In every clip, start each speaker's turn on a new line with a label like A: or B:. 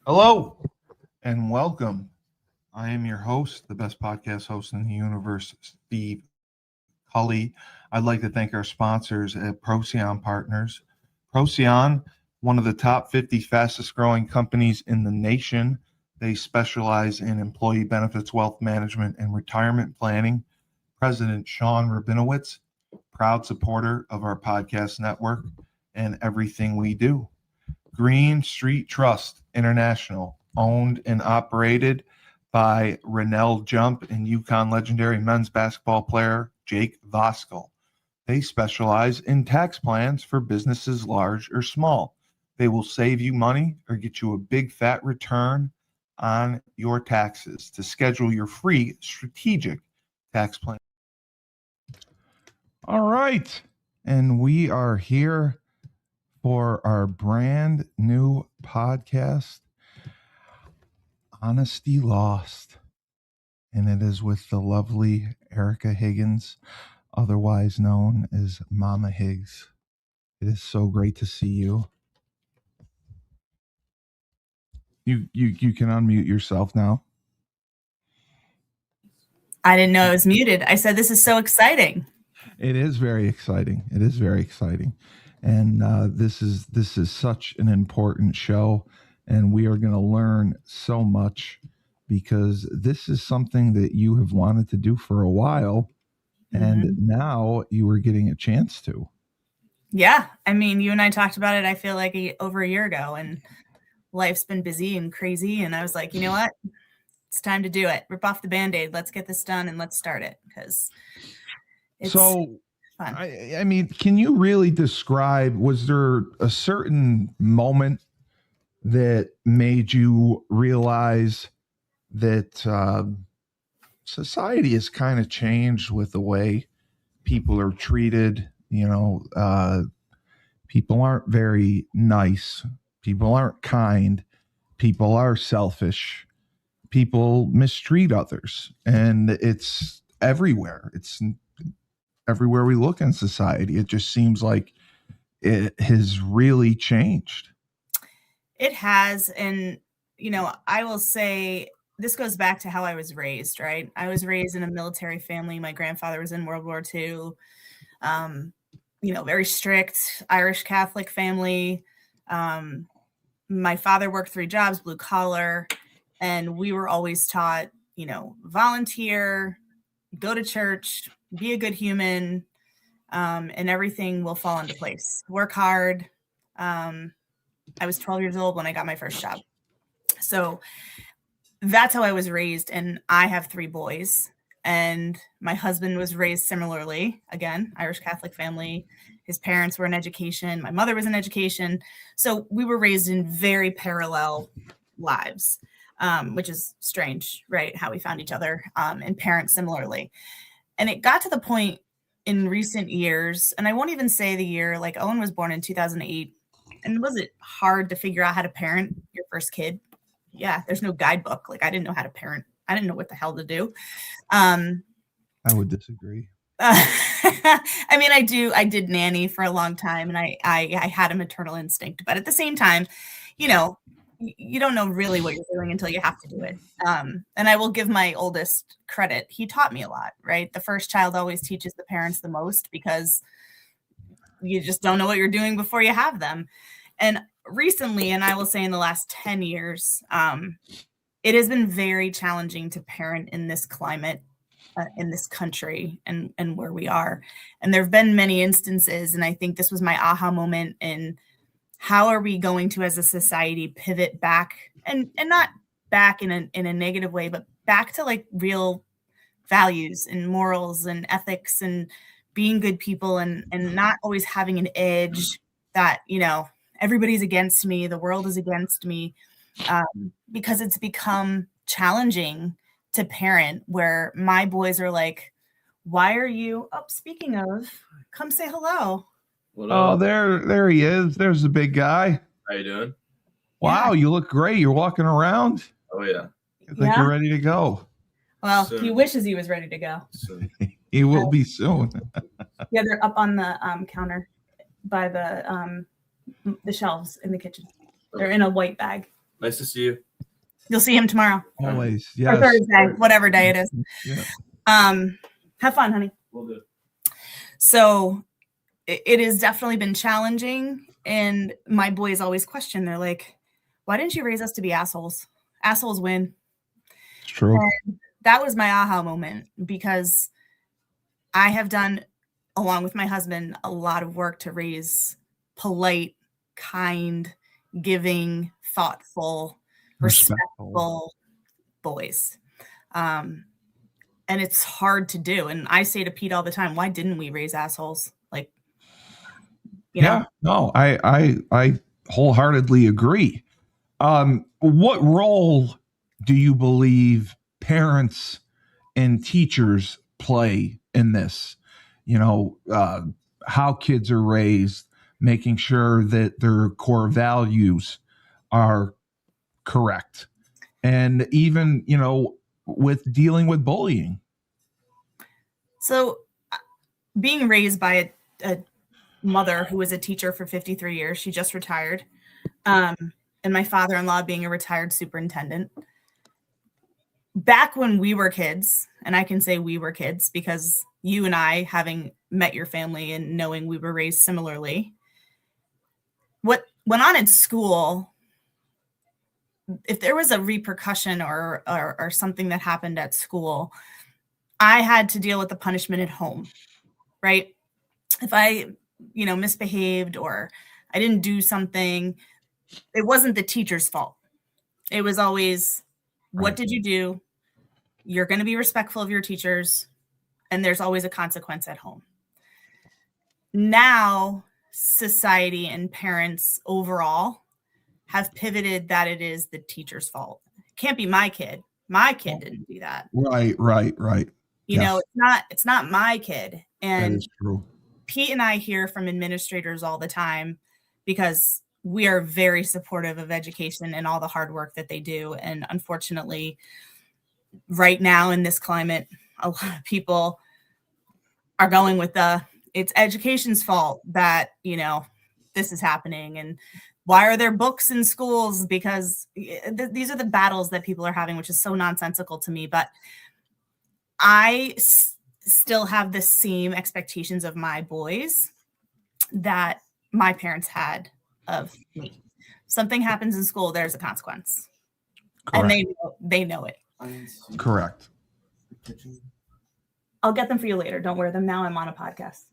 A: Hello and welcome. I am your host, the best podcast host in the universe, Steve Cully. I'd like to thank our sponsors at Procyon Partners. Procyon, one of the top 50 fastest growing companies in the nation. They specialize in employee benefits, wealth management, and retirement planning. President Sean Rabinowitz, proud supporter of our podcast network and everything we do. Green Street Trust International, owned and operated by Rennell Jump and Yukon legendary men's basketball player Jake Voskuhl. They specialize in tax plans for businesses large or small. They will save you money or get you a big fat return on your taxes. To schedule your free strategic tax plan. All right. And we are here for our brand new podcast, Honesty Lost. And it is with the lovely Erika Higgins, otherwise known as Mama Higgs. It is so great to see you. You can unmute yourself now.
B: I didn't know I was muted. I said, this is so exciting.
A: It is very exciting. It is very exciting. And this is such an important show, and we are going to learn so much because this is something that you have wanted to do for a while, and now you are getting a chance to.
B: Yeah, I mean, you and I talked about it, I feel like over a year ago, and life's been busy and crazy, and I was like, you know what? It's time to do it. Rip off the Band-Aid. Let's get this done, and let's start it, because it's fun.
A: I mean, can you really describe, was there a certain moment that made you realize that society has kind of changed with the way people are treated? You know, people aren't very nice. People aren't kind. People are selfish. People mistreat others. And it's everywhere. It's everywhere we look in society. It just seems like it has really changed.
B: It has. And, you know, I will say this goes back to how I was raised, right? I was raised in a military family. My grandfather was in World War II. You know, very strict Irish Catholic family. My father worked 3 jobs, blue collar, and we were always taught, you know, volunteer, go to church, be a good human, and everything will fall into place. Work hard. I was 12 years old when I got my first job. So that's how I was raised. And I have 3 boys. And my husband was raised similarly. Again, Irish Catholic family. His parents were in education. My mother was in education. So we were raised in very parallel lives, which is strange, right? How we found each other, and parents similarly. And it got to the point in recent years, and I won't even say the year, like Owen was born in 2008. And was it hard to figure out how to parent your first kid? Yeah, there's no guidebook. Like, I didn't know how to parent. I didn't know what the hell to do.
A: I would disagree.
B: I mean, I did nanny for a long time, and I had a maternal instinct. But at the same time, you know, you don't know really what you're doing until you have to do it. And I will give my oldest credit. He taught me a lot, right? The first child always teaches the parents the most because you just don't know what you're doing before you have them. And recently, and I will say in the last 10 years, it has been very challenging to parent in this climate, in this country, and where we are. And there have been many instances, and I think this was my aha moment in how are we going to, as a society, pivot back, and not back in a negative way, but back to like real values and morals and ethics and being good people, and not always having an edge that, you know, everybody's against me, the world is against me, because it's become challenging to parent, where my boys are like, why are you speaking of, come say hello.
A: Oh, there he is. There's the big guy.
C: How you doing?
A: Wow, you look great. You're walking around.
C: Oh yeah.
A: I think you're ready to go.
B: Well, soon. He wishes he was ready to go.
A: He will be soon.
B: Yeah, they're up on the counter by the shelves in the kitchen. They're in a white bag.
C: Nice to see you.
B: You'll see him tomorrow.
A: Always.
B: Or
A: Yes.
B: Thursday, whatever day it is.
A: Yeah.
B: Have fun, honey.
C: Will do.
B: So it has definitely been challenging. And my boys always question, they're like, why didn't you raise us to be assholes? Assholes win.
A: It's true.
B: And that was my aha moment, because I have done, along with my husband, a lot of work to raise polite, kind, giving, thoughtful, respectful boys. And it's hard to do. And I say to Pete all the time, why didn't we raise assholes? Like, you know?
A: No, I wholeheartedly agree. What role do you believe parents and teachers play in this? You know, how kids are raised, making sure that their core values are correct. And even, you know, with dealing with bullying.
B: So being raised by a mother who was a teacher for 53 years, she just retired. And my father-in-law being a retired superintendent. Back when we were kids, and I can say we were kids because you and I, having met your family and knowing we were raised similarly, what went on in school, if there was a repercussion or something that happened at school, I had to deal with the punishment at home, right? If I, misbehaved or I didn't do something, it wasn't the teacher's fault. It was always, what did you do? You're going to be respectful of your teachers, and there's always a consequence at home. Now, society and parents overall have pivoted that it is the teacher's fault. It can't be my kid. My kid didn't do that.
A: Right.
B: It's not my kid. And
A: that is true.
B: Pete and I hear from administrators all the time because we are very supportive of education and all the hard work that they do. And unfortunately, right now in this climate, a lot of people are going with it's education's fault that, this is happening. And why are there books in schools? Because these are the battles that people are having, which is so nonsensical to me. But I still have the same expectations of my boys that my parents had of me. Something happens in school, there's a consequence.
A: Correct.
B: And they know it.
A: Correct.
B: I'll get them for you later. Don't wear them now. I'm on a podcast.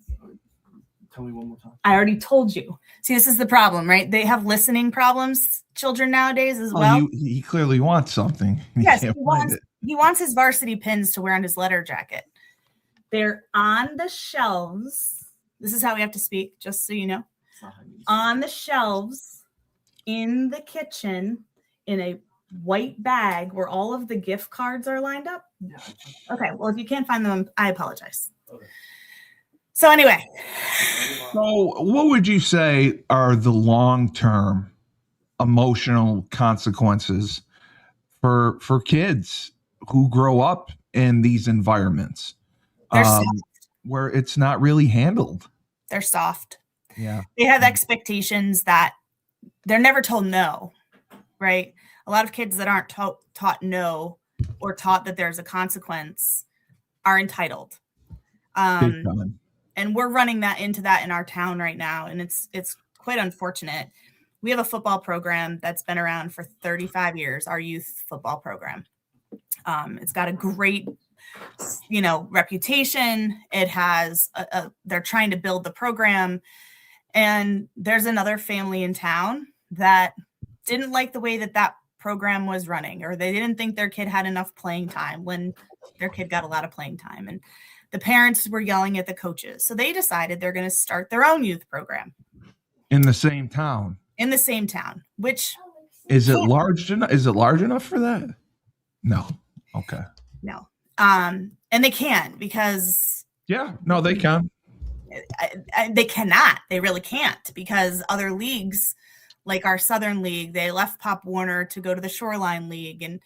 C: Tell me one more time.
B: I already told you. See, this is the problem, right? They have listening problems, children nowadays as well.
A: He clearly wants something.
B: Yes, he wants his varsity pins to wear on his letter jacket. They're on the shelves. This is how we have to speak, just so you know. On the shelves in the kitchen in a white bag where all of the gift cards are lined up.
C: Yeah.
B: Okay, well, if you can't find them, I apologize. Okay. So anyway.
A: So what would you say are the long-term emotional consequences for kids who grow up in these environments where it's not really handled?
B: They're soft.
A: Yeah.
B: They have expectations that they're never told no, right? A lot of kids that aren't taught no or taught that there's a consequence are entitled. And we're running into that in our town right now. And it's quite unfortunate. We have a football program that's been around for 35 years, our youth football program. It's got a great, reputation. It has, they're trying to build the program. And there's another family in town that didn't like the way that program was running, or they didn't think their kid had enough playing time when their kid got a lot of playing time. And the parents were yelling at the coaches. So they decided they're going to start their own youth program.
A: In the same town?
B: In the same town, which...
A: Is it large enough? Is it large enough for that? No. Okay.
B: No. And they can't because...
A: Yeah. No, they can.
B: They cannot. They really can't, because other leagues, like our Southern League, they left Pop Warner to go to the Shoreline League. And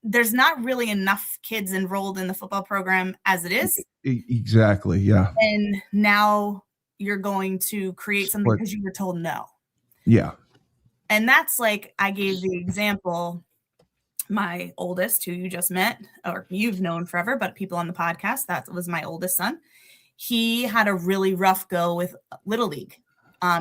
B: there's not really enough kids enrolled in the football program as it is.
A: Exactly. Yeah.
B: And now you're going to create something because you were told no.
A: Yeah.
B: And that's like, I gave the example, my oldest, who you just met, or you've known forever, but people on the podcast, that was my oldest son. He had a really rough go with Little League.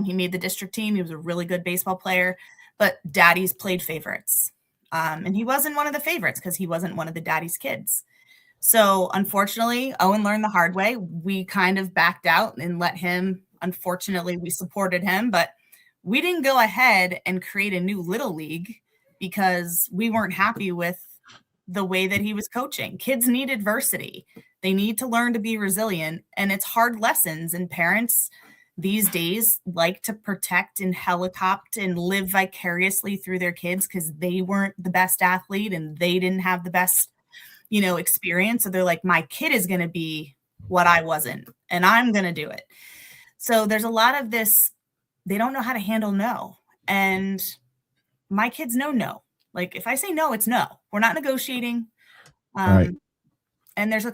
B: He made the district team. He was a really good baseball player, but daddies played favorites. And he wasn't one of the favorites because he wasn't one of the daddy's kids. So unfortunately, Owen learned the hard way. We kind of backed out and let him, unfortunately, we supported him, but we didn't go ahead and create a new Little League because we weren't happy with the way that he was coaching. Kids need adversity. They need to learn to be resilient, and it's hard lessons. And parents these days like to protect and helicopter and live vicariously through their kids because they weren't the best athlete and they didn't have the best, experience. So they're like, my kid is going to be what I wasn't, and I'm going to do it. So there's a lot of this. They don't know how to handle no. And my kids know no. Like if I say no, it's no. We're not negotiating.
A: Right.
B: And there's a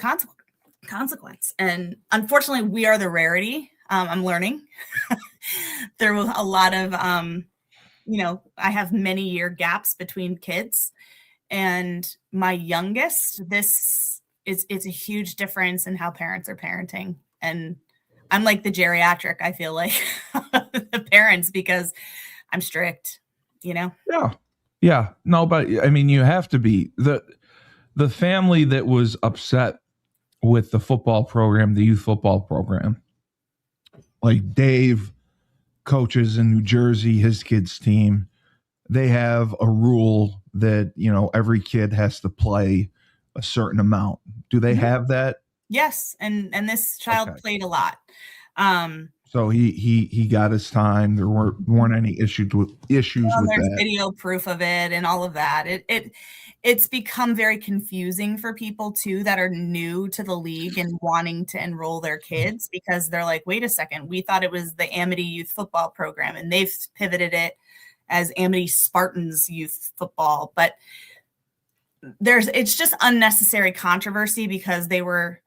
B: consequence. And unfortunately, we are the rarity. I'm learning. There was a lot of, I have many year gaps between kids. And my youngest, it's a huge difference in how parents are parenting. And I'm like the geriatric, I feel like, the parents, because I'm strict, Yeah.
D: Yeah. No, but I mean, you have to be. The family that was upset with the football program, the youth football program, like Dave coaches in New Jersey, his kids' team, they have a rule that, every kid has to play a certain amount. Do they have that?
B: Yes. And this child played a lot.
D: So he got his time. There weren't any issues with
B: there's
D: that.
B: Video proof of it and all of that. It's become very confusing for people too that are new to the league and wanting to enroll their kids because they're like, wait a second, we thought it was the Amity Youth Football Program and they've pivoted it as Amity Spartans Youth Football. But it's just unnecessary controversy because their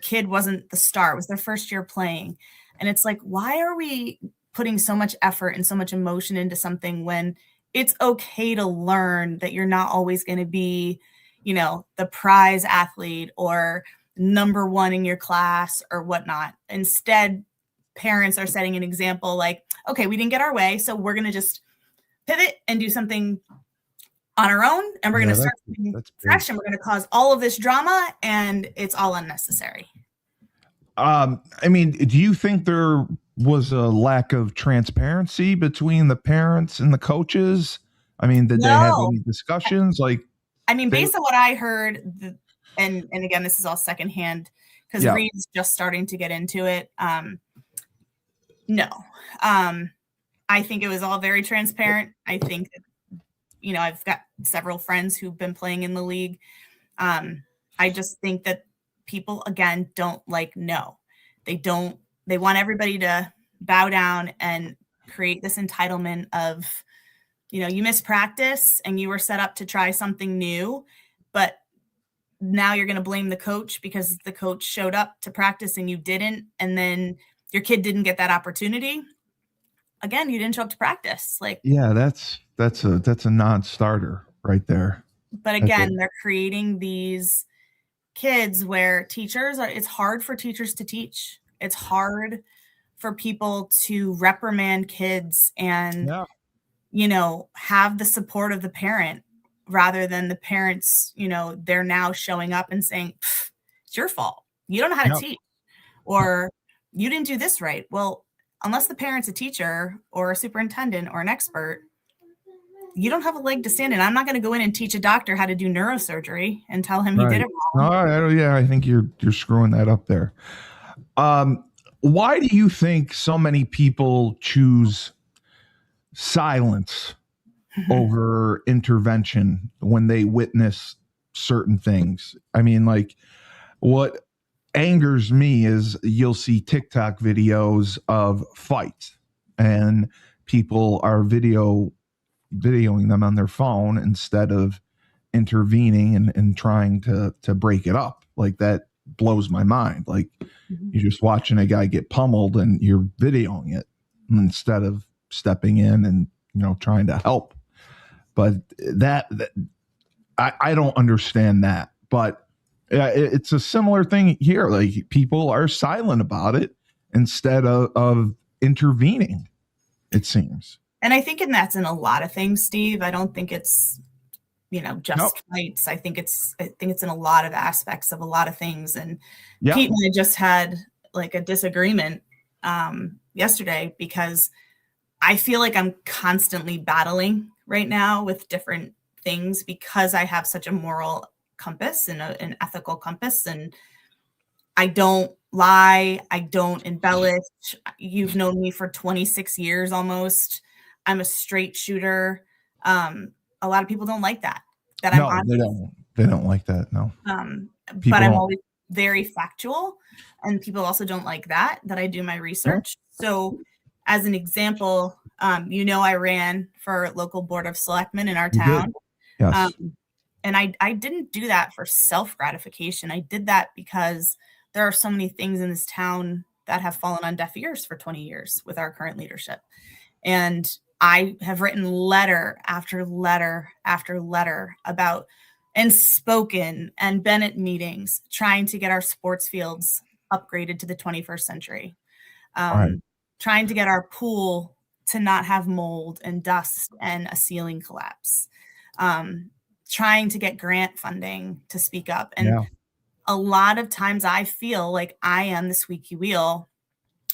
B: kid wasn't the star. It was their first year playing. And it's like, why are we putting so much effort and so much emotion into something when it's okay to learn that you're not always going to be, the prize athlete or number one in your class or whatnot. Instead, parents are setting an example like, okay, we didn't get our way, so we're going to just pivot and do something on our own. And we're going to start something fresh and we're going to cause all of this drama and it's all unnecessary.
D: I mean, do you think there was a lack of transparency between the parents and the coaches? I mean, did they have any discussions?
B: Based on what I heard, and again, this is all secondhand because Reed's just starting to get into it. No, I think it was all very transparent. I think, I've got several friends who've been playing in the league. I just think that people, again, don't like no. They want everybody to bow down and create this entitlement of, you missed practice and you were set up to try something new, but now you're going to blame the coach because the coach showed up to practice and you didn't, and then your kid didn't get that opportunity. Again, you didn't show up to practice.
D: That's a non-starter right there.
B: But again, they're creating these kids where it's hard for teachers to teach. It's hard for people to reprimand kids and, have the support of the parent rather than the parents, they're now showing up and saying, it's your fault. You don't know how to teach, or you didn't do this right. Well, unless the parent's a teacher or a superintendent or an expert, you don't have a leg to stand in. I'm not going to go in and teach a doctor how to do neurosurgery and tell him he did it wrong.
D: I think you're screwing that up there. Why do you think so many people choose silence over intervention when they witness certain things? I mean, what angers me is you'll see TikTok videos of fights and people are videoing them on their phone instead of intervening and trying to break it up. Like, that blows my mind. Like, you're just watching a guy get pummeled and you're videoing it instead of stepping in and trying to help. But that I don't understand that. But it's a similar thing here. Like, people are silent about it instead of intervening, it seems.
B: And I think that's in a lot of things, Steve. I don't think it's, just
D: Nope.
B: fights. I think it's in a lot of aspects of a lot of things. And
D: Yeah.
B: Pete and I just had like a disagreement yesterday because I feel like I'm constantly battling right now with different things because I have such a moral compass and an ethical compass, and I don't lie. I don't embellish. You've known me for 26 years almost. I'm a straight shooter. A lot of people don't like that.
D: No, they don't like that. No.
B: But I'm always very factual, and people also don't like that I do my research. So as an example, I ran for local board of selectmen in our town.
D: Yes.
B: And I didn't do that for self-gratification. I did that because there are so many things in this town that have fallen on deaf ears for 20 years with our current leadership. And I have written letter after letter after letter about and spoken and been at meetings trying to get our sports fields upgraded to the 21st century.
D: Right.
B: Trying to get our pool to not have mold and dust and a ceiling collapse. Trying to get grant funding to speak up. And a lot of times I feel like I am the squeaky wheel,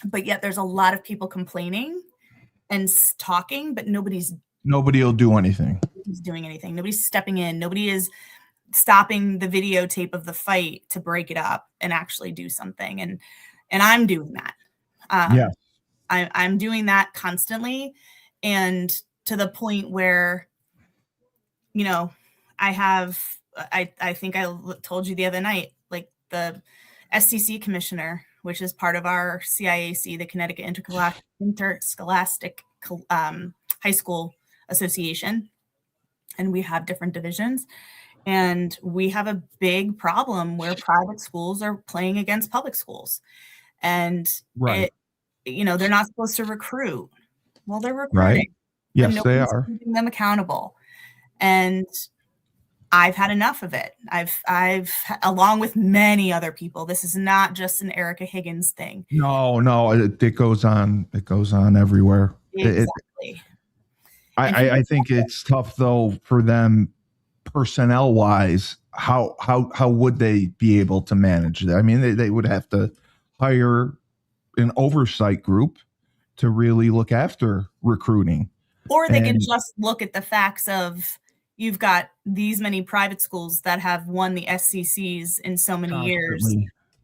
B: but yet there's a lot of people complaining and talking, but nobody will do anything. Nobody's doing anything. Nobody's stepping in. Nobody is stopping the videotape of the fight to break it up and actually do something. And I'm doing that. I'm doing that constantly. And to the point where, I think I told you the other night, like the SCC commissioner, which is part of our CIAC, the Connecticut Interscholastic High School Association. And we have different divisions. And we have a big problem where private schools are playing against public schools. And they're not supposed to recruit. Well, they're recruiting.
D: Right. Yes, they are.
B: Keeping them accountable. And I've had enough of it. I've along with many other people. This is not just an Erika Higgins thing.
D: No, it goes on. It goes on everywhere.
B: Exactly.
D: I think it's tough though for them, personnel wise. How would they be able to manage that? I mean, they would have to hire an oversight group to really look after recruiting.
B: Or they can just look at the facts of, you've got these many private schools that have won the SCCs in so many years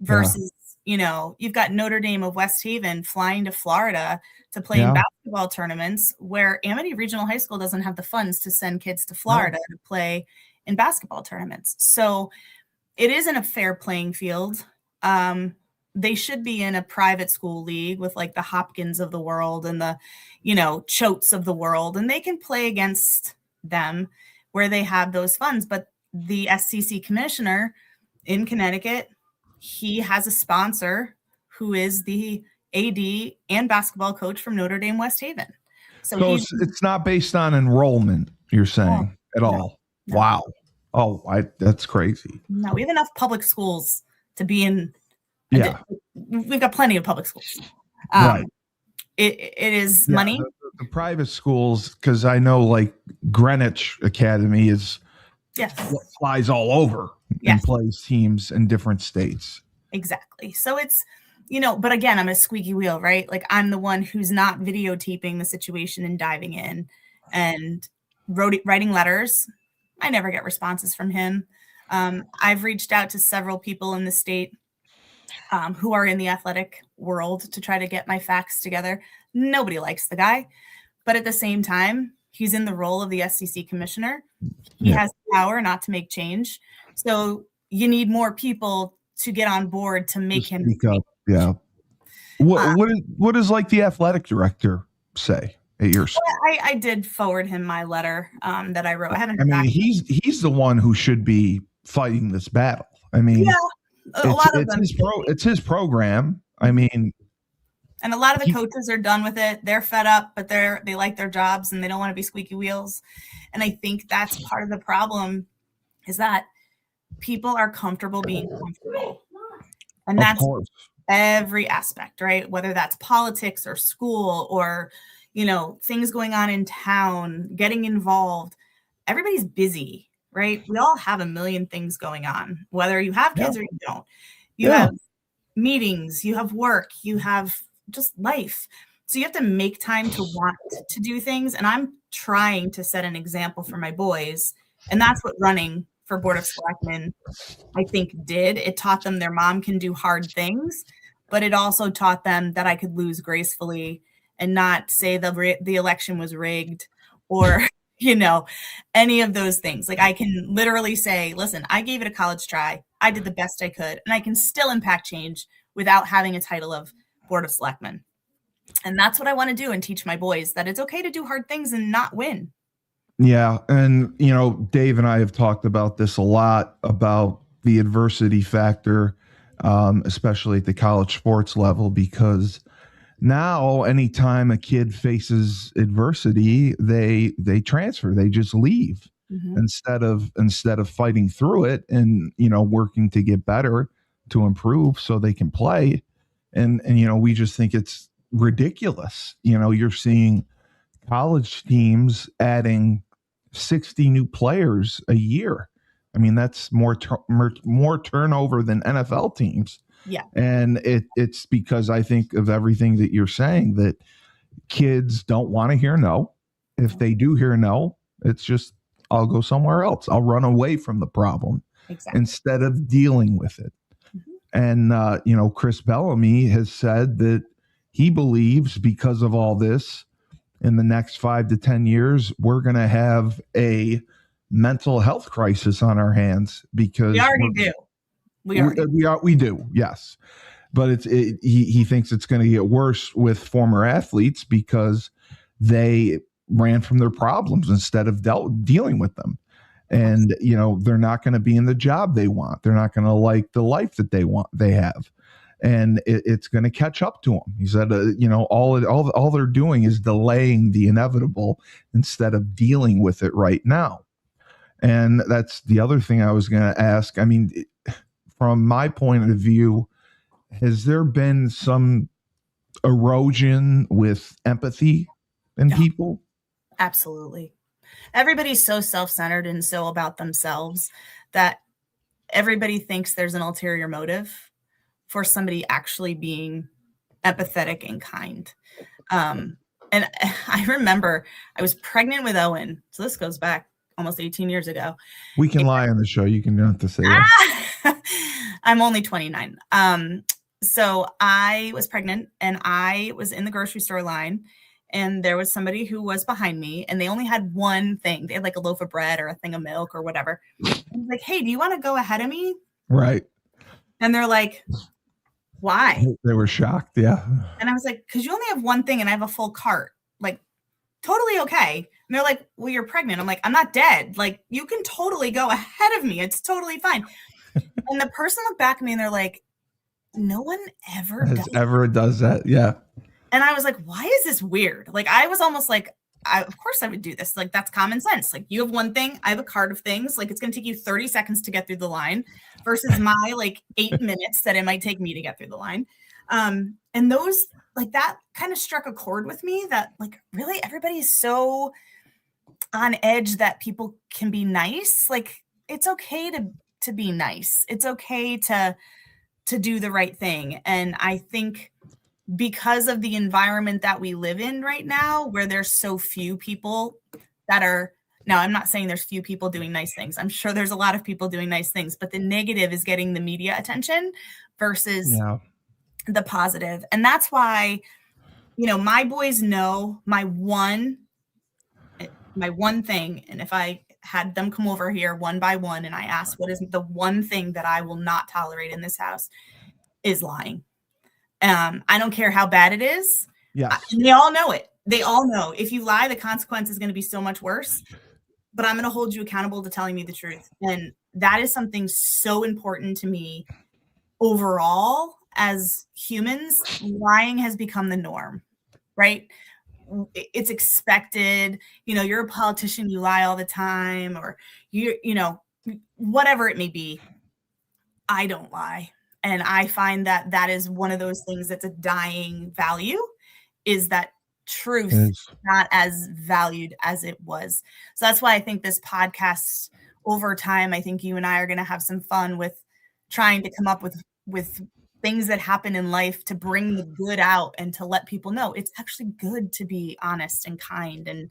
B: versus, you've got Notre Dame of West Haven flying to Florida to play in basketball tournaments, where Amity Regional High School doesn't have the funds to send kids to Florida to play in basketball tournaments. So it isn't a fair playing field. They should be in a private school league with like the Hopkins of the world and the, Choates of the world, and they can play against them where they have those funds. But the SCC commissioner in Connecticut, he has a sponsor who is the AD and basketball coach from Notre Dame West Haven. So
D: it's not based on enrollment, you're saying, at all. No. Wow. Oh, that's crazy.
B: No, we have enough public schools to be in.
D: Yeah.
B: We've got plenty of public schools.
D: Right.
B: It is money.
D: The private schools, because I know like Greenwich Academy is flies all over and plays teams in different states.
B: Exactly. So it's, but again, I'm a squeaky wheel, right? Like I'm the one who's not videotaping the situation and diving in and writing letters. I never get responses from him. I've reached out to several people in the state who are in the athletic world to try to get my facts together. Nobody likes the guy, but at the same time, he's in the role of the SCC commissioner. He has power not to make change. So you need more people to get on board to make him
D: speak up. Yeah. What does like the athletic director say at your school?
B: I did forward him my letter that I wrote.
D: He's the one who should be fighting this battle. I mean, it's his program. I mean,
B: And a lot of the coaches are done with it. They're fed up, but they like their jobs and they don't want to be squeaky wheels. And I think that's part of the problem, is that people are comfortable being comfortable. And that's every aspect, right? Whether that's politics or school or, things going on in town, getting involved. Everybody's busy, right? We all have a million things going on, whether you have kids or you don't. You have meetings, you have work, you have just life. So you have to make time to want to do things. And I'm trying to set an example for my boys. And that's what running for Board of Selectmen, I think, did. It taught them their mom can do hard things, but it also taught them that I could lose gracefully and not say the election was rigged or, any of those things. Like, I can literally say, listen, I gave it a college try. I did the best I could, and I can still impact change without having a title of Board of Selectmen. And that's what I want to do and teach my boys, that it's okay to do hard things and not win.
D: Yeah. And, Dave and I have talked about this a lot, about the adversity factor, especially at the college sports level, because now anytime a kid faces adversity, they transfer, they just leave instead of fighting through it and, working to get better, to improve so they can play. And we just think it's ridiculous. You're seeing college teams adding 60 new players a year. I mean, that's more turnover than NFL teams.
B: Yeah.
D: And it's because I think of everything that you're saying, that kids don't want to hear no. If they do hear no, it's just, I'll go somewhere else. I'll run away from the problem instead of dealing with it. And, Chris Bellamy has said that he believes, because of all this, in the next 5 to 10 years, we're going to have a mental health crisis on our hands, because
B: we already do.
D: We do, yes. But he thinks it's going to get worse with former athletes because they ran from their problems instead of dealing with them. And, they're not going to be in the job they want. They're not going to like the life that they have. And it's going to catch up to them. He said, all they're doing is delaying the inevitable instead of dealing with it right now. And that's the other thing I was going to ask. I mean, from my point of view, has there been some erosion with empathy in people?
B: Absolutely. Everybody's so self-centered and so about themselves that everybody thinks there's an ulterior motive for somebody actually being empathetic and kind. And I remember I was pregnant with Owen. So this goes back almost 18 years ago.
D: We can lie on the show. You don't have to say that.
B: I'm only 29. So I was pregnant and I was in the grocery store line, and there was somebody who was behind me, and they only had one thing. They had like a loaf of bread or a thing of milk or whatever. I was like, hey, do you want to go ahead of me?
D: Right.
B: And they're like, why?
D: They were shocked. Yeah.
B: And I was like, because you only have one thing and I have a full cart. Like, totally okay. And they're like, well, you're pregnant. I'm like, I'm not dead. Like, you can totally go ahead of me. It's totally fine. And the person looked back at me and they're like, no one ever
D: does that. Yeah.
B: And I was like, why is this weird? Like, I was almost like, of course I would do this. Like, that's common sense. Like, you have one thing, I have a cart of things. Like, it's going to take you 30 seconds to get through the line versus my 8 minutes that it might take me to get through the line. And those, that kind of struck a chord with me, that really everybody is so on edge that people can be nice. Like, it's okay to be nice. It's okay to do the right thing. And I think because of the environment that we live in right now, where there's so few people that are, now I'm not saying there's few people doing nice things. I'm sure there's a lot of people doing nice things, but the negative is getting the media attention versus the positive. And that's why, my boys know my one thing. And if I had them come over here one by one and I asked, what is the one thing that I will not tolerate in this house, is lying. I don't care how bad it is.
D: Yeah.
B: They all know it. They all know if you lie, the consequence is going to be so much worse, but I'm going to hold you accountable to telling me the truth. And that is something so important to me overall as humans, lying has become the norm, right? It's expected. You're a politician, you lie all the time, or whatever it may be. I don't lie. And I find that is one of those things that's a dying value, is that truth is not as valued as it was. So that's why I think this podcast, over time, I think you and I are going to have some fun with trying to come up with things that happen in life to bring the good out and to let people know it's actually good to be honest and kind, and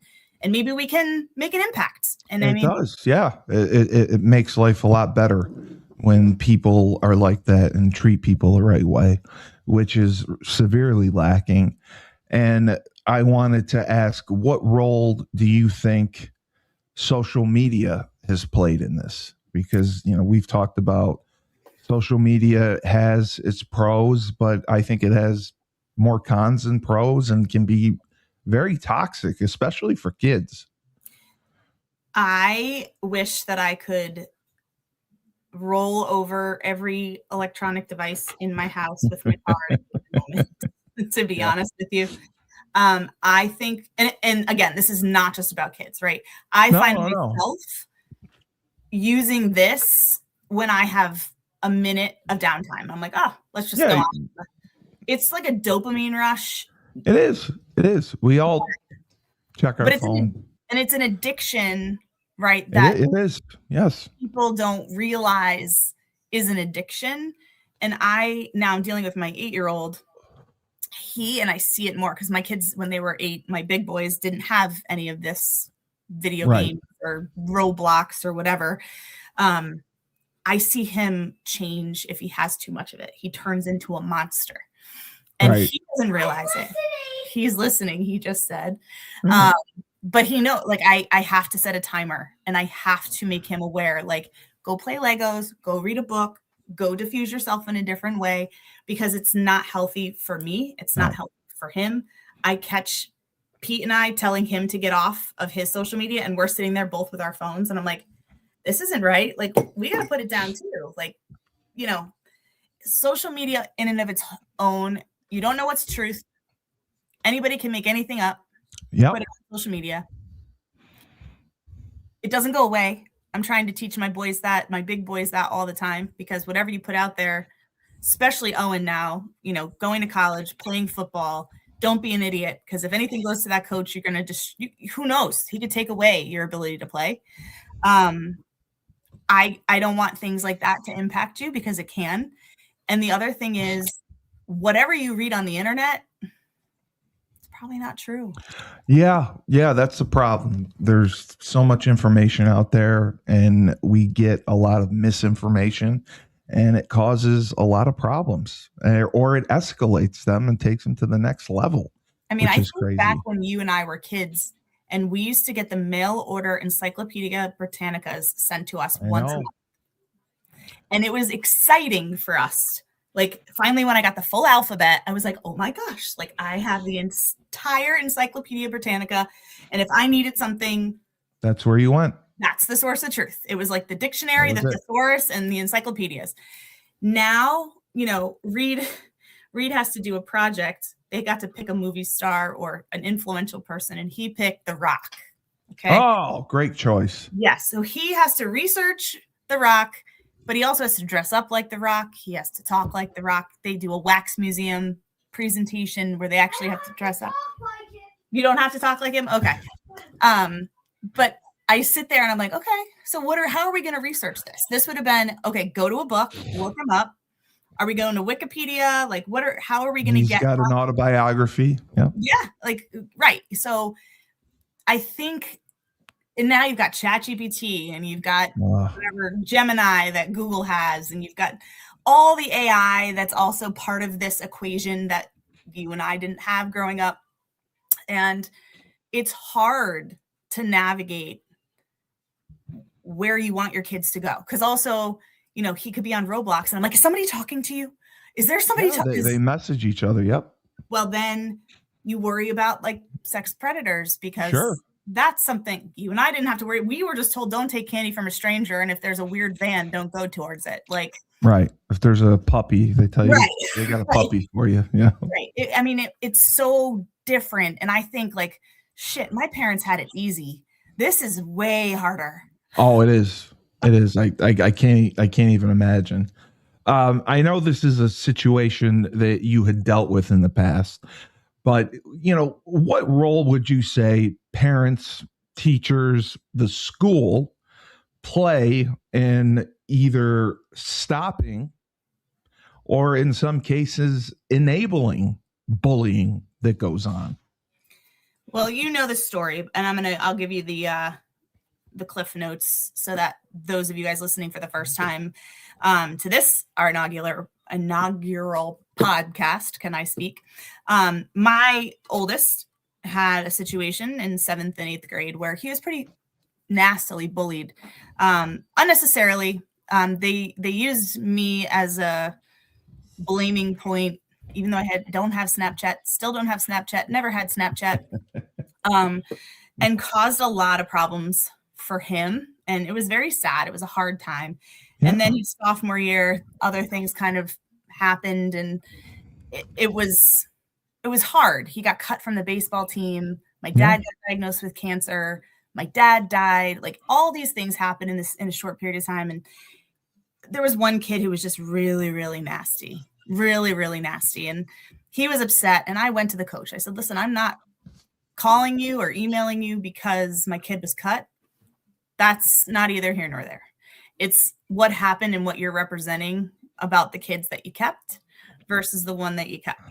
B: maybe we can make an impact. And
D: it does. Yeah. It makes life a lot better when people are like that and treat people the right way, which is severely lacking. And I wanted to ask, what role do you think social media has played in this? Because, we've talked about social media has its pros, but I think it has more cons than pros and can be very toxic, especially for kids.
B: I wish that I could roll over every electronic device in my house with my car at the moment, to be honest with you. I think, and again, this is not just about kids, right? I find myself using this when I have a minute of downtime. I'm like, let's just go on. It's like a dopamine rush.
D: It is. We all check our phone.
B: And it's an addiction, right? That
D: it is. Yes.
B: People don't realize is an addiction. And I'm dealing with my 8-year-old. And I see it more because my kids, when they were 8, my big boys didn't have any of this video games or Roblox or whatever. I see him change if he has too much of it. He turns into a monster. And he doesn't realize it. He's listening, he just said. But he knows, like, I have to set a timer, and I have to make him aware, like, go play Legos, go read a book, go diffuse yourself in a different way, because it's not healthy for me. It's not healthy for him. I catch Pete and I telling him to get off of his social media, and we're sitting there both with our phones, and I'm like, this isn't right. Like, we got to put it down too. Like, social media in and of its own, you don't know what's truth. Anybody can make anything up.
D: Yeah.
B: Put it on social media. It doesn't go away. I'm trying to teach my big boys that all the time, because whatever you put out there, especially Owen now, going to college, playing football, don't be an idiot, because if anything goes to that coach, you're going to who knows? He could take away your ability to play. I don't want things like that to impact you, because it can. And the other thing is, whatever you read on the internet, it's probably not true.
D: Yeah, that's the problem. There's so much information out there, and we get a lot of misinformation, and it causes a lot of problems, or it escalates them and takes them to the next level.
B: I mean, I think back when you and I were kids, and we used to get the mail order Encyclopedia Britannicas sent to us once a month. And it was exciting for us. Like, finally, when I got the full alphabet, I was like, oh my gosh, like, I have the entire Encyclopedia Britannica. And if I needed something,
D: that's where you went.
B: That's the source of truth. It was like the dictionary, the thesaurus, and the encyclopedias. Now, Reed has to do a project. They got to pick a movie star or an influential person, and he picked The Rock. Okay.
D: Oh, great choice.
B: Yes. So he has to research The Rock, but he also has to dress up like The Rock. He has to talk like The Rock. They do a wax museum presentation where they actually have to dress up. You don't have to talk like him? Okay. But I sit there and I'm like, okay, so how are we going to research this? This would have been, okay, go to a book, look him up. Are we going to Wikipedia? Like, how are we going to get?
D: He's got an autobiography. Yeah.
B: Yeah. Like, right. So I think, and now you've got ChatGPT, and you've got whatever Gemini that Google has, and you've got all the AI that's also part of this equation that you and I didn't have growing up. And it's hard to navigate where you want your kids to go. Because also, he could be on Roblox, and I'm like, is somebody talking to you? Is there somebody talking?
D: They message each other. Yep.
B: Well, then you worry about, like, sex predators, because that's something you and I didn't have to worry. We were just told, don't take candy from a stranger. And if there's a weird van, don't go towards it. Like,
D: Right. If there's a puppy, they tell you
B: Right.
D: they got a
B: Right.
D: puppy for you. Yeah.
B: right. It's so different. And I think like, shit, my parents had it easy. This is way harder.
D: Oh, it is. It is. I can't even imagine. I know this is a situation that you had dealt with in the past, but what role would you say parents, teachers, the school play in either stopping or in some cases enabling bullying that goes on?
B: Well, you know the story, and I'll give you the Cliff Notes so that those of you guys listening for the first time to this, our inaugural podcast, can I speak? My oldest had a situation in 7th and 8th grade where he was pretty nastily bullied, unnecessarily. They used me as a blaming point, even though I don't have Snapchat, still don't have Snapchat, never had Snapchat, and caused a lot of problems for him. And it was very sad. It was a hard time.
D: Yeah.
B: And then his sophomore year, other things kind of happened, and it was hard. He got cut from the baseball team. My dad got diagnosed with cancer. My dad died. Like, all these things happened in a short period of time. And there was one kid who was just really, really nasty, really, really nasty. And he was upset. And I went to the coach. I said, listen, I'm not calling you or emailing you because my kid was cut. That's not either here nor there. It's what happened and what you're representing about the kids that you kept versus the one that you kept.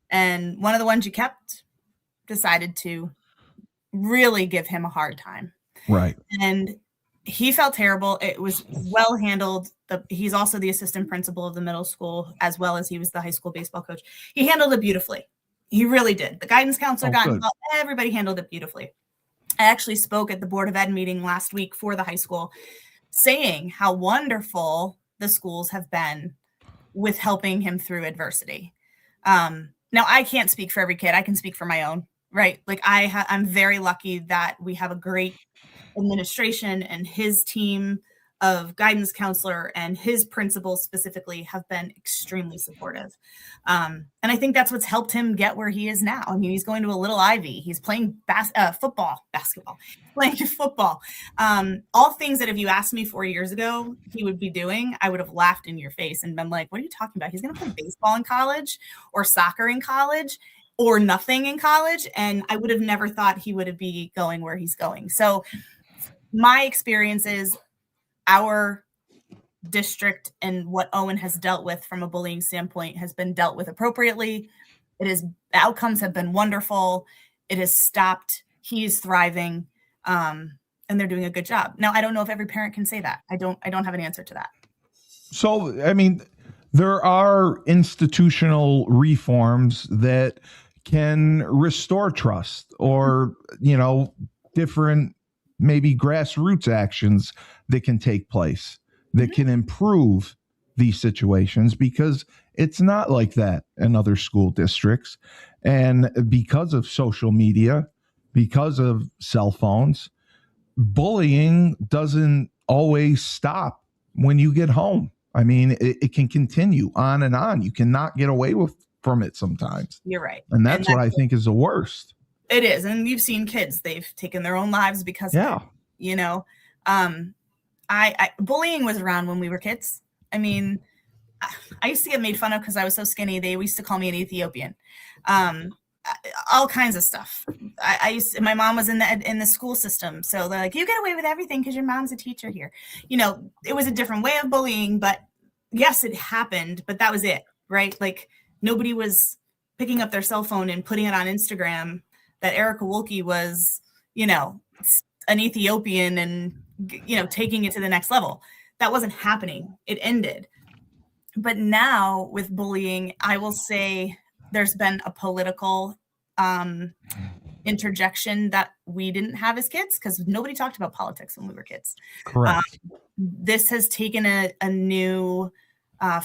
B: And one of the ones you kept decided to really give him a hard time.
D: Right.
B: And he felt terrible. It was well handled. He's also the assistant principal of the middle school, as well as he was the high school baseball coach. He handled it beautifully. He really did. The guidance counselor got involved. Everybody handled it beautifully. I actually spoke at the Board of Ed meeting last week for the high school, saying how wonderful the schools have been with helping him through adversity. Now, I can't speak for every kid. I can speak for my own, right? Like, I'm very lucky that we have a great administration, and his team of guidance counselor and his principals specifically have been extremely supportive. And I think that's what's helped him get where he is now. I mean, he's going to a little Ivy. He's playing basketball, playing football. All things that if you asked me 4 years ago he would be doing, I would have laughed in your face and been like, what are you talking about? He's going to play baseball in college or soccer in college or nothing in college. And I would have never thought he would be going where he's going. So my experience is our district and what Owen has dealt with from a bullying standpoint has been dealt with appropriately. Outcomes have been wonderful. It has stopped. He is thriving, and they're doing a good job. Now, I don't know if every parent can say that. I don't have an answer to that.
D: So, I mean, there are institutional reforms that can restore trust, or, different maybe grassroots actions that can take place that can improve these situations, because it's not like that in other school districts. And because of social media, because of cell phones, bullying doesn't always stop when you get home. I mean, it can continue on and on. You cannot get away from it sometimes.
B: You're right.
D: And that's what I think is the worst.
B: It is. And you've seen kids, they've taken their own lives because of it, bullying was around when we were kids. I mean, I used to get made fun of because I was so skinny. They used to call me an Ethiopian. All kinds of stuff. My mom was in the school system. So they're like, you get away with everything because your mom's a teacher here. It was a different way of bullying, but yes, it happened, but that was it, right? Like, nobody was picking up their cell phone and putting it on Instagram that Erika Wilke was, an Ethiopian and, taking it to the next level. That wasn't happening. It ended. But now with bullying, I will say there's been a political interjection that we didn't have as kids, because nobody talked about politics when we were kids.
D: Correct.
B: This has taken a new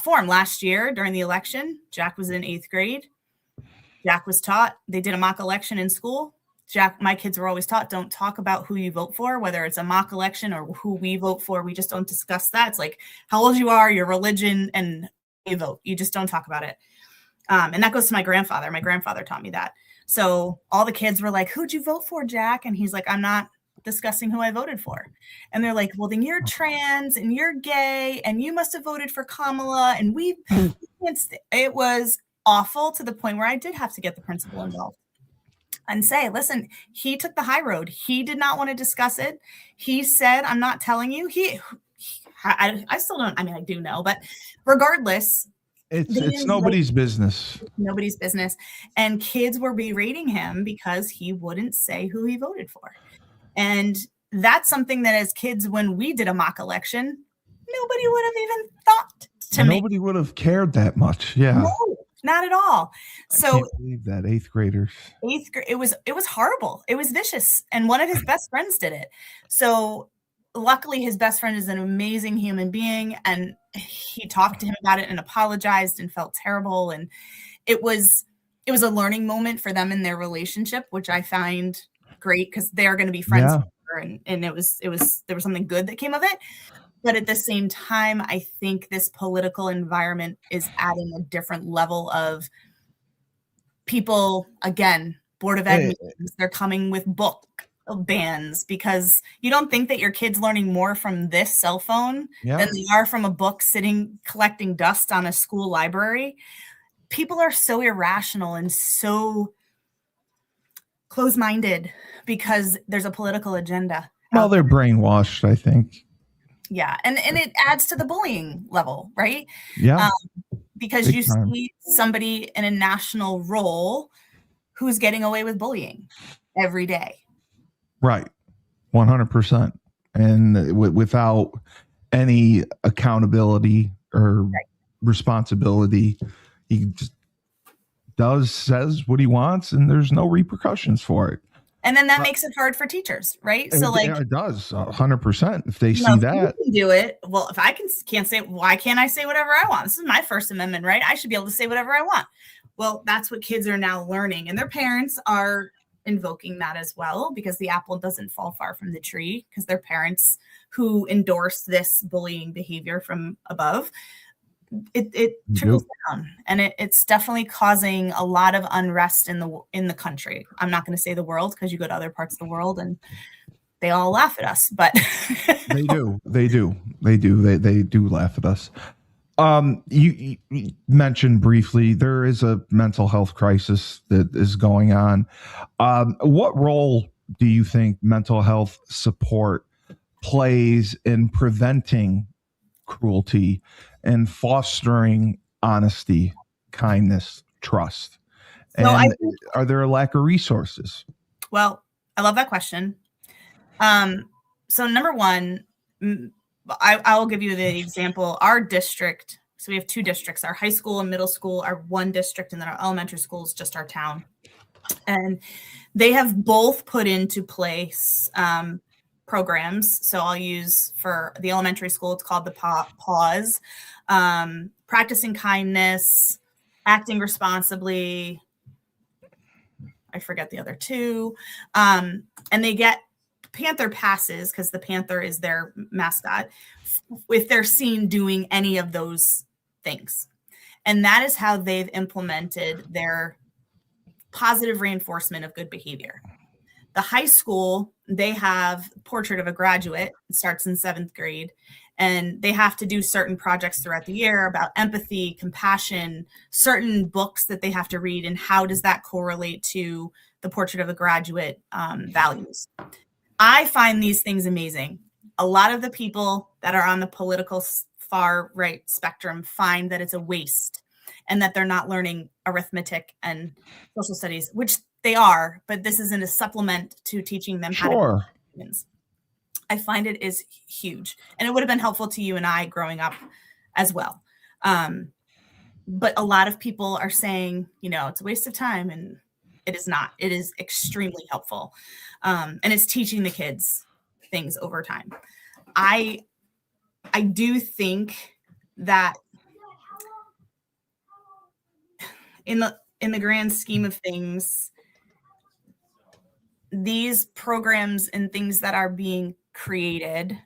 B: form. Last year during the election, Jack was in 8th grade. Jack was taught, they did a mock election in school. Jack, my kids were always taught, don't talk about who you vote for, whether it's a mock election or who we vote for. We just don't discuss that. It's like how old you are, your religion, and you vote. You just don't talk about it. And that goes to my grandfather. My grandfather taught me that. So all the kids were like, who'd you vote for, Jack? And he's like, I'm not discussing who I voted for. And they're like, well, then you're trans and you're gay and you must have voted for Kamala. And it was awful to the point where I did have to get the principal involved and say, listen, he took the high road. He did not want to discuss it. He said, I'm not telling you. I still don't, I mean, I do know, but regardless,
D: it's nobody's business.
B: Nobody's business. And kids were berating him because he wouldn't say who he voted for. And that's something that as kids, when we did a mock election, nobody would have even thought to me.
D: Nobody would have cared that much. Yeah.
B: No, not at all. So
D: I can't believe that 8th graders.
B: It was horrible. It was vicious. And one of his best friends did it. So luckily his best friend is an amazing human being. And he talked to him about it and apologized and felt terrible. And it was a learning moment for them in their relationship, which I find great because they're going to be friends forever, and there was something good that came of it. But at the same time, I think this political environment is adding a different level of people. Again, Board of Ed meetings, they're coming with book bans because you don't think that your kid's learning more from this cell phone than they are from a book sitting collecting dust on a school library. People are so irrational and so close-minded because there's a political agenda.
D: Well, they're brainwashed, I think.
B: Yeah, and it adds to the bullying level, right?
D: Yeah.
B: Because you see somebody in a national role who's getting away with bullying every day.
D: Right. 100%. And without any accountability or responsibility, he just says what he wants and there's no repercussions for it.
B: And then that makes it hard for teachers, right? So
D: it does 100% if they see that.
B: If you can do it. Well, if I can't say, why can't I say whatever I want? This is my First Amendment, right? I should be able to say whatever I want. Well, that's what kids are now learning, and their parents are invoking that as well because the apple doesn't fall far from the tree because their parents who endorse this bullying behavior from above. It trickles down, and it's definitely causing a lot of unrest in the country. I'm not going to say the world because you go to other parts of the world and they all laugh at us, but
D: they do laugh at us. You mentioned briefly there is a mental health crisis that is going on. What role do you think mental health support plays in preventing cruelty and fostering honesty, kindness, trust? And are there a lack of resources?
B: Well, I love that question. So number one, I will give you the example. Our district, so we have 2 districts, our high school and middle school are one district, and then our elementary school is just our town. And they have both put into place programs. So I'll use for the elementary school, it's called the Pause, practicing kindness, acting responsibly. I forget the other 2. And they get Panther passes because the Panther is their mascot if they're seen doing any of those things. And that is how they've implemented their positive reinforcement of good behavior. The high school, they have Portrait of a Graduate. It starts in 7th grade, and they have to do certain projects throughout the year about empathy, compassion, certain books that they have to read, and how does that correlate to the Portrait of a Graduate values. I find these things amazing. A lot of the people that are on the political far right spectrum find that it's a waste and that they're not learning arithmetic and social studies, which they are, but this isn't a supplement to teaching them how to be humans. I find it is huge, and it would have been helpful to you and I growing up as well. But a lot of people are saying, it's a waste of time, and it is not. It is extremely helpful, and it's teaching the kids things over time. I do think that in the grand scheme of things, these programs and things that are being created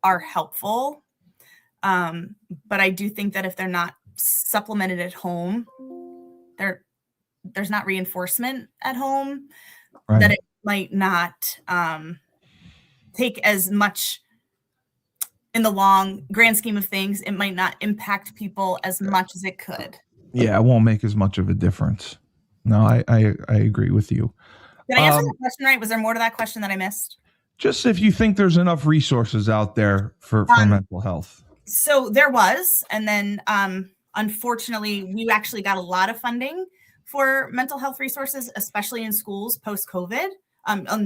B: are helpful. But I do think that if they're not supplemented at home, there's not reinforcement at home,
D: Right.
B: that it might not take as much in the long grand scheme of things. It might not impact people as much as it could.
D: Yeah, it won't make as much of a difference. No, I agree with you.
B: Did I answer that question right? Was there more to that question that I missed?
D: Just if you think there's enough resources out there for mental health.
B: So there was, and then unfortunately, we actually got a lot of funding for mental health resources, especially in schools post-COVID,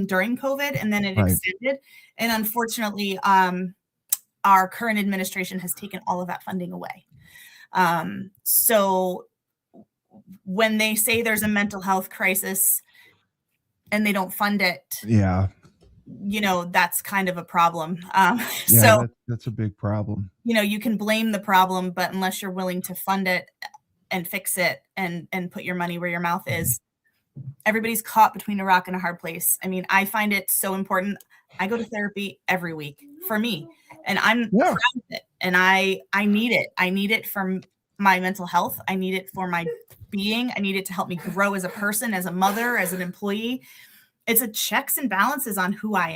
B: during COVID, and then it extended. And unfortunately, our current administration has taken all of that funding away. So when they say there's a mental health crisis and they don't fund it, that's kind of a problem. So
D: that's a big problem.
B: You can blame the problem, but unless you're willing to fund it and fix it and put your money where your mouth is, everybody's caught between a rock and a hard place. I mean, I find it so important. I go to therapy every week for me, and I'm proud of it. And I need it. I need it for my mental health. I need it for my being. I need it to help me grow as a person, as a mother, as an employee. It's a checks and balances on who I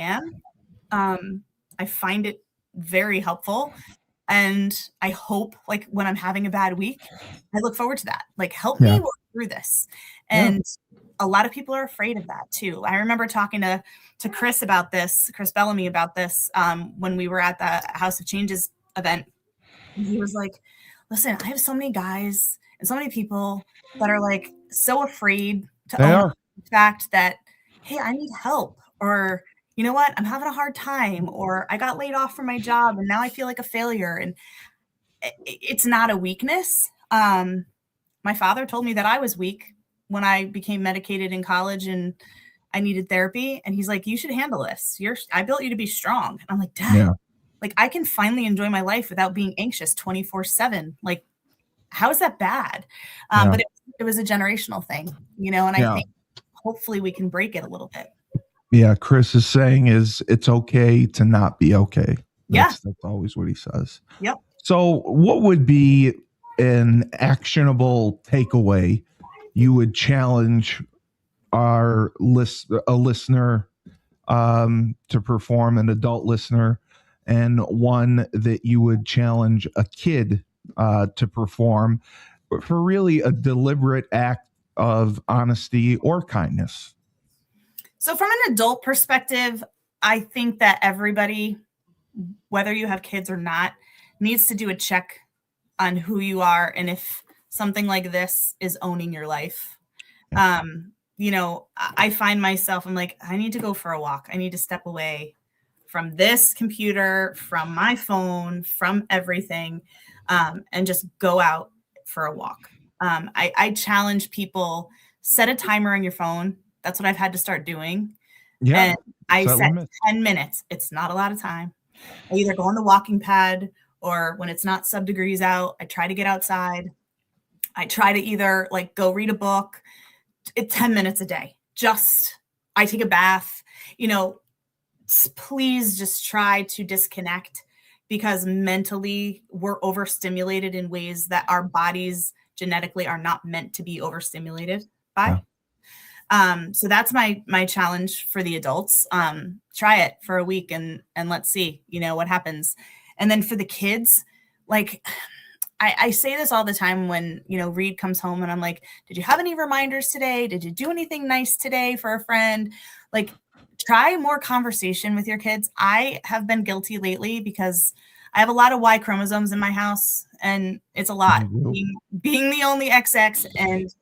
B: am. I find it very helpful. And I hope, like, when I'm having a bad week, I look forward to that. Like, help me work through this. And a lot of people are afraid of that too. I remember talking to Chris about this, Chris Bellamy about this, when we were at the House of Changes event. And he was like, listen, I have so many guys and so many people that are like so afraid to own the fact that, hey, I need help, or you know what, I'm having a hard time, or I got laid off from my job and now I feel like a failure. And it's not a weakness. My father told me that I was weak when I became medicated in college and I needed therapy. And he's like, you should handle this. I built you to be strong. And I'm like, Dad, like, I can finally enjoy my life without being anxious 24/7. Like, how is that bad? But it was a generational thing, and I think hopefully we can break it a little bit.
D: Yeah. Chris is saying it's okay to not be okay. That's always what he says.
B: Yep.
D: So what would be an actionable takeaway you would challenge a listener to perform, an adult listener, and one that you would challenge a kid to perform for really a deliberate act of honesty or kindness?
B: So from an adult perspective, I think that everybody, whether you have kids or not, needs to do a check on who you are and if something like this is owning your life. I find myself, I'm like, I need to go for a walk. I need to step away from this computer, from my phone, from everything, and just go out for a walk. I challenge people, set a timer on your phone. That's what I've had to start doing. Yeah. And I set 10 minutes. It's not a lot of time. I either go on the walking pad, or when it's not sub-degrees out, I try to get outside. I try to either like go read a book. It's 10 minutes a day. I take a bath, please just try to disconnect, because mentally we're overstimulated in ways that our bodies genetically are not meant to be overstimulated by. So that's my challenge for the adults. Try it for a week and let's see, what happens. And then for the kids, like, I say this all the time when, Reed comes home and I'm like, did you have any reminders today? Did you do anything nice today for a friend? Like, try more conversation with your kids. I have been guilty lately because I have a lot of Y chromosomes in my house, and it's a lot being the only XX and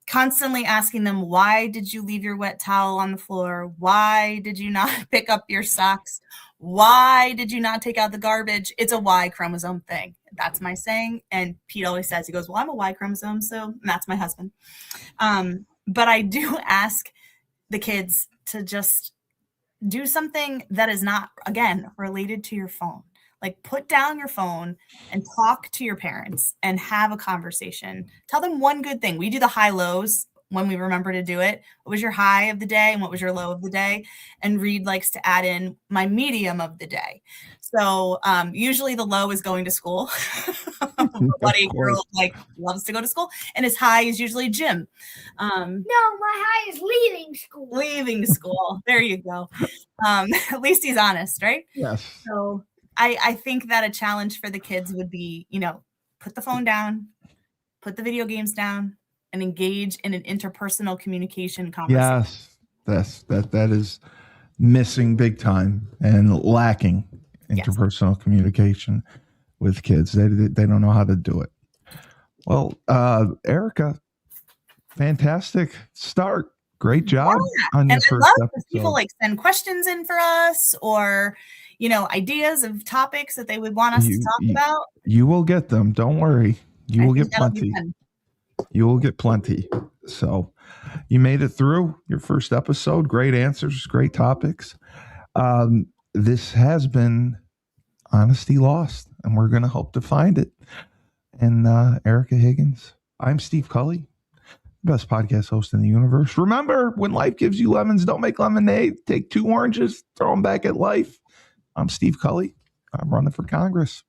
B: constantly asking them, why did you leave your wet towel on the floor? Why did you not pick up your socks? Why did you not take out the garbage? It's a Y chromosome thing. That's my saying. And Pete always says, he goes, well, I'm a Y chromosome. And that's my husband. But I do ask the kids to just do something that is not, again, related to your phone. Like, put down your phone and talk to your parents and have a conversation. Tell them one good thing. We do the high lows when we remember to do it. What was your high of the day and what was your low of the day? And Reed likes to add in my medium of the day. So usually the low is going to school. What 8-year-old like loves to go to school, and his high is usually gym.
E: No, my high is leaving school.
B: Leaving school. There you go. At least he's honest, right?
D: Yes.
B: So I think that a challenge for the kids would be, put the phone down, put the video games down, and engage in an interpersonal communication conversation.
D: Yes. That is missing big time and lacking interpersonal communication with kids. They don't know how to do it. Well, Erika, fantastic start. Great job on your
B: and
D: first
B: I love
D: episode.
B: if people send questions in for us, or ideas of topics that they would want us to talk about.
D: You will get them. Don't worry. You will get plenty. You will get plenty. So you made it through your first episode. Great answers, great topics. This has been Honesty Lost, and we're going to hope to find it. And Erika Higgins, I'm Steve Cully, best podcast host in the universe. Remember, when life gives you lemons, don't make lemonade. Take 2 oranges, throw them back at life. I'm Steve Cully. I'm running for Congress.